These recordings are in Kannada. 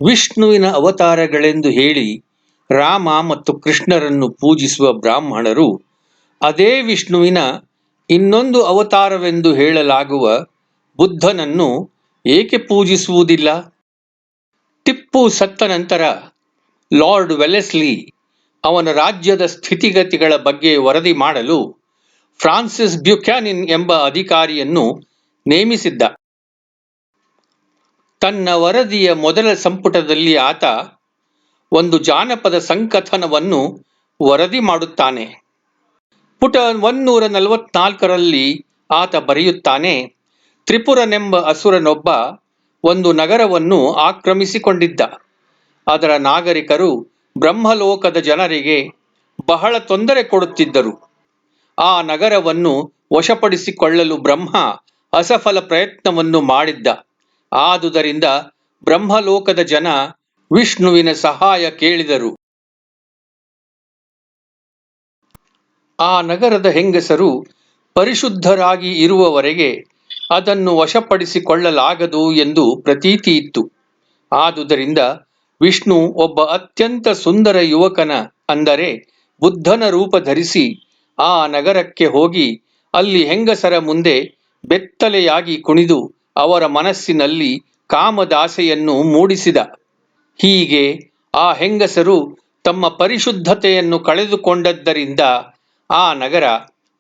ವಿಷ್ಣುವಿನ ಅವತಾರಗಳೆಂದು ಹೇಳಿ ರಾಮ ಮತ್ತು ಕೃಷ್ಣರನ್ನು ಪೂಜಿಸುವ ಬ್ರಾಹ್ಮಣರು ಅದೇ ವಿಷ್ಣುವಿನ ಇನ್ನೊಂದು ಅವತಾರವೆಂದು ಹೇಳಲಾಗುವ ಬುದ್ಧನನ್ನು ಏಕೆ ಪೂಜಿಸುವುದಿಲ್ಲ? ಟಿಪ್ಪು ಸತ್ತ ನಂತರ ಲಾರ್ಡ್ ವೆಲೆಸ್ಲಿ ಅವನ ರಾಜ್ಯದ ಸ್ಥಿತಿಗತಿಗಳ ಬಗ್ಗೆ ವರದಿ ಮಾಡಲು ಫ್ರಾನ್ಸಿಸ್ ಬ್ಯುಕ್ಯಾನಿನ್ ಎಂಬ ಅಧಿಕಾರಿಯನ್ನು ನೇಮಿಸಿದ್ದ. ತನ್ನ ವರದಿಯ ಮೊದಲ ಸಂಪುಟದಲ್ಲಿ ಆತ ಒಂದು ಜಾನಪದ ಸಂಕಥನವನ್ನು ವರದಿ ಮಾಡುತ್ತಾನೆ. ಪುಟ 144ರಲ್ಲಿ ಆತ ಬರೆಯುತ್ತಾನೆ, ತ್ರಿಪುರನೆಂಬ ಅಸುರನೊಬ್ಬ ಒಂದು ನಗರವನ್ನು ಆಕ್ರಮಿಸಿಕೊಂಡಿದ್ದ. ಅದರ ನಾಗರಿಕರು ಬ್ರಹ್ಮಲೋಕದ ಜನರಿಗೆ ಬಹಳ ತೊಂದರೆ ಕೊಡುತ್ತಿದ್ದರು. ಆ ನಗರವನ್ನು ವಶಪಡಿಸಿಕೊಳ್ಳಲು ಬ್ರಹ್ಮ ಅಸಫಲ ಪ್ರಯತ್ನವನ್ನು ಮಾಡಿದ್ದ. ಆದುದರಿಂದ ಬ್ರಹ್ಮಲೋಕದ ಜನ ವಿಷ್ಣುವಿನ ಸಹಾಯ ಕೇಳಿದರು. ಆ ನಗರದ ಹೆಂಗಸರು ಪರಿಶುದ್ಧರಾಗಿ ಇರುವವರೆಗೆ ಅದನ್ನು ವಶಪಡಿಸಿಕೊಳ್ಳಲಾಗದು ಎಂದು ಪ್ರತೀತಿ ಇತ್ತು. ಆದುದರಿಂದ ವಿಷ್ಣು ಒಬ್ಬ ಅತ್ಯಂತ ಸುಂದರ ಯುವಕನ ಅಂದರೆ ಬುದ್ಧನ ರೂಪ ಧರಿಸಿ ಆ ನಗರಕ್ಕೆ ಹೋಗಿ ಅಲ್ಲಿ ಹೆಂಗಸರ ಮುಂದೆ ಬೆತ್ತಲೆಯಾಗಿ ಕುಣಿದು ಅವರ ಮನಸ್ಸಿನಲ್ಲಿ ಕಾಮದಾಸೆಯನ್ನು ಮೂಡಿಸಿದ. ಹೀಗೆ ಆ ಹೆಂಗಸರು ತಮ್ಮ ಪರಿಶುದ್ಧತೆಯನ್ನು ಕಳೆದುಕೊಂಡದ್ದರಿಂದ ಆ ನಗರ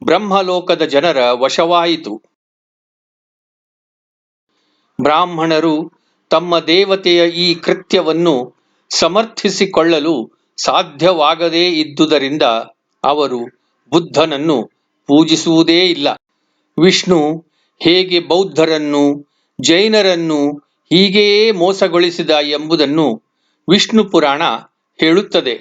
ಬ್ರಹ್ಮಲೋಕದ ಜನರ ವಶವಾಯಿತು. ಬ್ರಾಹ್ಮಣರು ತಮ್ಮ ದೇವತೆಯ ಈ ಕೃತ್ಯವನ್ನು ಸಮರ್ಥಿಸಿಕೊಳ್ಳಲು ಸಾಧ್ಯವಾಗದೇ ಇದ್ದುದರಿಂದ ಅವರು ಬುದ್ಧನನ್ನು ಪೂಜಿಸುವುದೇ ಇಲ್ಲ. ವಿಷ್ಣು ಹೇಗೆ ಬೌದ್ಧರನ್ನು ಜೈನರನ್ನು ಹೀಗೆಯೇ ಮೋಸಗೊಳಿಸಿದ ಎಂಬುದನ್ನು ವಿಷ್ಣು ಪುರಾಣ ಹೇಳುತ್ತದೆ.